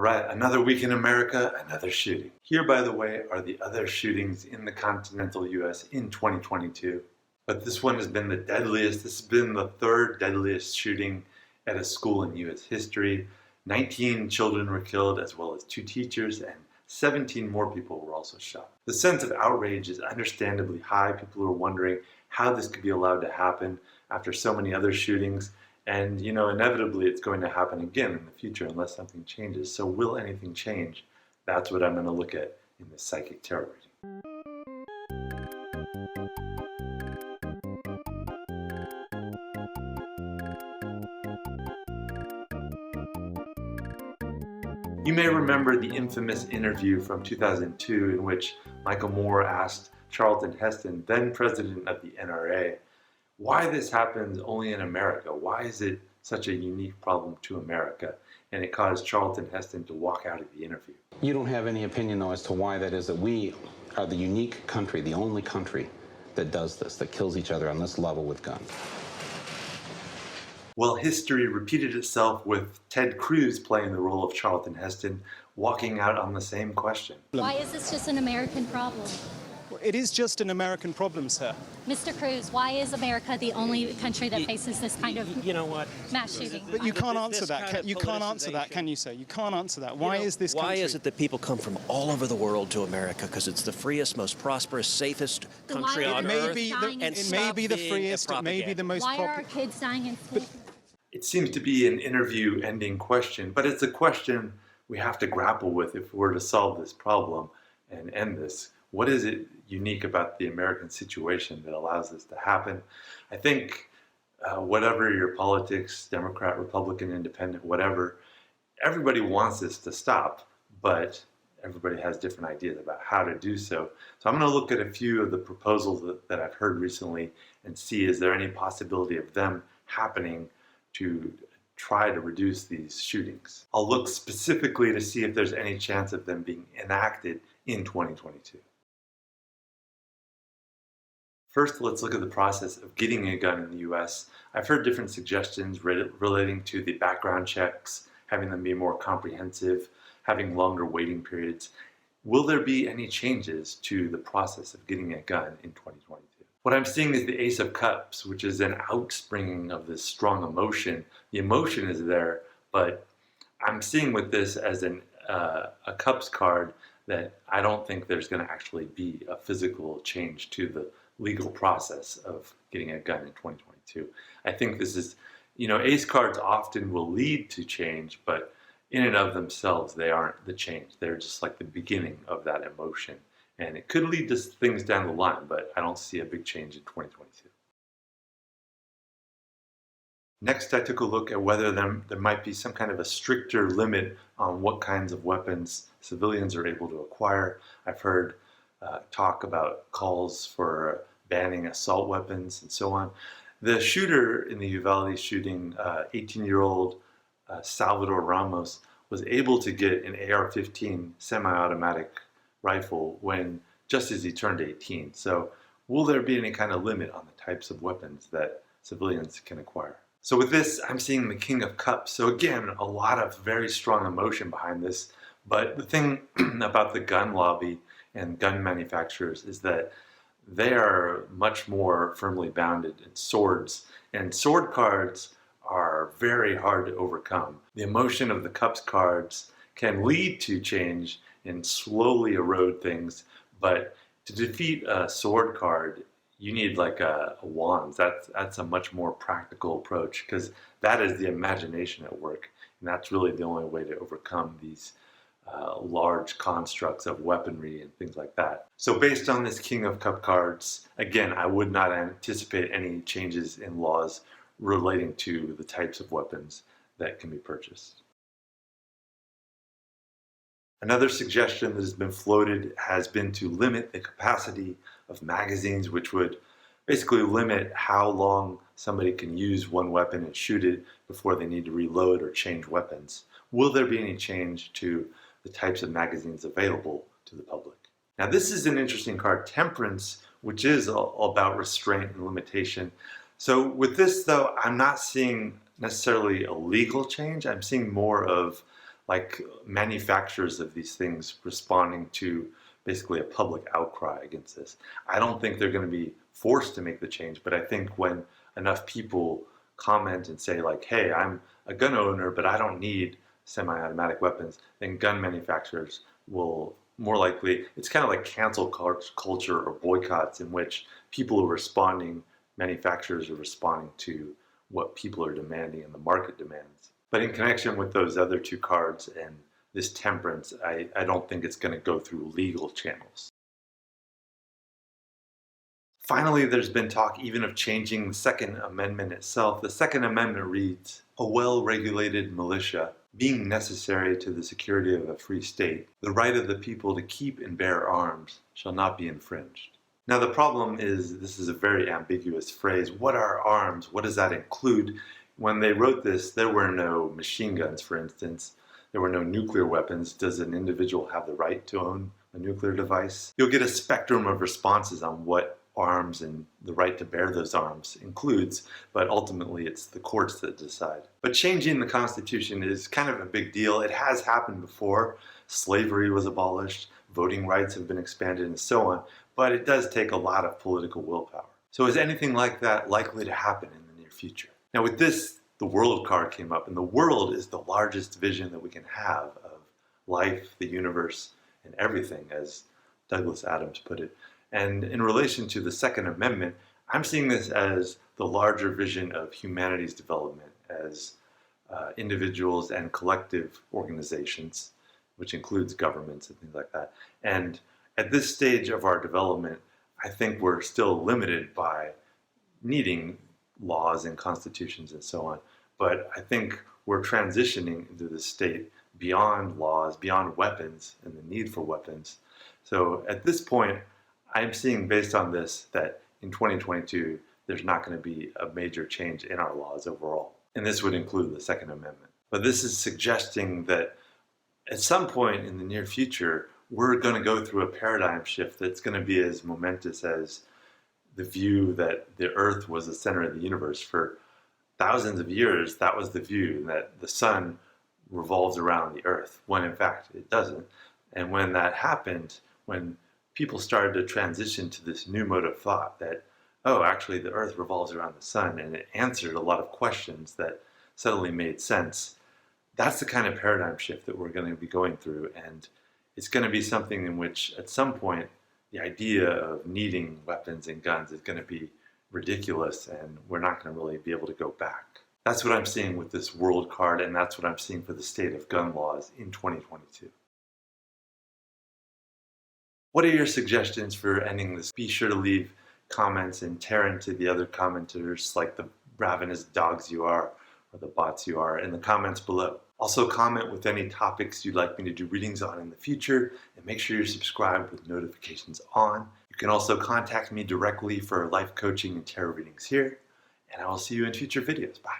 right, another week in America, another shooting. Here, by the way, are the other shootings in the continental US in 2022. But this one has been the deadliest. This has been the third deadliest shooting at a school in US history. 19 children were killed, as well as 2 teachers, and 17 more people were also shot. The sense of outrage is understandably high. People are wondering how this could be allowed to happen after so many other shootings. And, inevitably it's going to happen again in the future unless something changes. So will anything change? That's what I'm going to look at in this psychic tarot reading. You may remember the infamous interview from 2002 in which Michael Moore asked Charlton Heston, then president of the NRA, why this happens only in America. Why is it such a unique problem to America? And it caused Charlton Heston to walk out of the interview. You don't have any opinion, though, as to why that is, that we are the unique country, the only country that does this, that kills each other on this level with guns. Well, history repeated itself with Ted Cruz playing the role of Charlton Heston, walking out on the same question. Why is this just an American problem? It is just an American problem, sir. Mr. Cruz, why is America the only country that faces this kind of mass shooting? But you can't answer that. You can't answer that, can you, sir? You can't answer that. Why is this country? Why is it that people come from all over the world to America? Because it's the freest, most prosperous, safest country on earth. It may be the freest, it may be the most popular. Why are our kids dying in school? It seems to be an interview-ending question, but it's a question we have to grapple with if we're to solve this problem and end this. What is it unique about the American situation that allows this to happen? I think whatever your politics, Democrat, Republican, Independent, whatever, everybody wants this to stop, but everybody has different ideas about how to do so. So I'm going to look at a few of the proposals that I've heard recently and see, is there any possibility of them happening to try to reduce these shootings. I'll look specifically to see if there's any chance of them being enacted in 2022. First, let's look at the process of getting a gun in the US. I've heard different suggestions relating to the background checks, having them be more comprehensive, having longer waiting periods. Will there be any changes to the process of getting a gun in 2022? What I'm seeing is the Ace of Cups, which is an outspringing of this strong emotion. The emotion is there, but I'm seeing with this as a Cups card that I don't think there's going to actually be a physical change to the legal process of getting a gun in 2022. I think this is, Ace cards often will lead to change, but in and of themselves, they aren't the change. They're just like the beginning of that emotion. And it could lead to things down the line, but I don't see a big change in 2022. Next, I took a look at whether there might be some kind of a stricter limit on what kinds of weapons civilians are able to acquire. I've heard talk about calls for banning assault weapons and so on. The shooter in the Uvalde shooting, 18-year-old Salvador Ramos, was able to get an AR-15 semi-automatic rifle when just as he turned 18. So will there be any kind of limit on the types of weapons that civilians can acquire? So with this, I'm seeing the King of Cups. So again, a lot of very strong emotion behind this. But the thing about the gun lobby and gun manufacturers is that they are much more firmly bounded in swords. And sword cards are very hard to overcome. The emotion of the Cups cards can lead to change and slowly erode things, but to defeat a sword card, you need like a wand. That's a much more practical approach, because that is the imagination at work, and that's really the only way to overcome these large constructs of weaponry and things like that. So based on this King of Cup cards, again, I would not anticipate any changes in laws relating to the types of weapons that can be purchased. Another suggestion that has been floated has been to limit the capacity of magazines, which would basically limit how long somebody can use one weapon and shoot it before they need to reload or change weapons. Will there be any change to the types of magazines available to the public? Now this is an interesting card, Temperance, which is all about restraint and limitation. So with this though, I'm not seeing necessarily a legal change. I'm seeing more of like manufacturers of these things responding to basically a public outcry against this. I don't think they're going to be forced to make the change, but I think when enough people comment and say like, hey, I'm a gun owner, but I don't need semi-automatic weapons, then gun manufacturers will more likely, it's kind of like cancel culture or boycotts in which people are responding, manufacturers are responding to what people are demanding and the market demands. But in connection with those other two cards and this temperance, I don't think it's going to go through legal channels. Finally, there's been talk even of changing the Second Amendment itself. The Second Amendment reads, "A well-regulated militia being necessary to the security of a free state, the right of the people to keep and bear arms shall not be infringed." Now the problem is, this is a very ambiguous phrase. What are arms? What does that include? When they wrote this, there were no machine guns, for instance. There were no nuclear weapons. Does an individual have the right to own a nuclear device? You'll get a spectrum of responses on what arms and the right to bear those arms includes, but ultimately it's the courts that decide. But changing the Constitution is kind of a big deal. It has happened before. Slavery was abolished, voting rights have been expanded, and so on, but it does take a lot of political willpower. So is anything like that likely to happen in the near future? Now with this, the world card came up, and the world is the largest vision that we can have of life, the universe, and everything, as Douglas Adams put it. And in relation to the Second Amendment, I'm seeing this as the larger vision of humanity's development as individuals and collective organizations, which includes governments and things like that. And at this stage of our development, I think we're still limited by needing laws and constitutions and so on. But I think we're transitioning into this state beyond laws, beyond weapons and the need for weapons. So at this point, I'm seeing based on this that in 2022, there's not going to be a major change in our laws overall. And this would include the Second Amendment. But this is suggesting that at some point in the near future, we're going to go through a paradigm shift that's going to be as momentous as the view that the Earth was the center of the universe. For thousands of years, that was the view, that the sun revolves around the Earth, when in fact it doesn't. And when that happened, when people started to transition to this new mode of thought that, oh, actually the Earth revolves around the sun, and it answered a lot of questions that suddenly made sense. That's the kind of paradigm shift that we're going to be going through, and it's going to be something in which at some point the idea of needing weapons and guns is going to be ridiculous, and we're not going to really be able to go back. That's what I'm seeing with this world card, and that's what I'm seeing for the state of gun laws in 2022. What are your suggestions for ending this? Be sure to leave comments and tear into the other commenters like the ravenous dogs you are, or the bots you are, in the comments below. Also comment with any topics you'd like me to do readings on in the future, and make sure you're subscribed with notifications on. You can also contact me directly for life coaching and tarot readings here, and I will see you in future videos. Bye.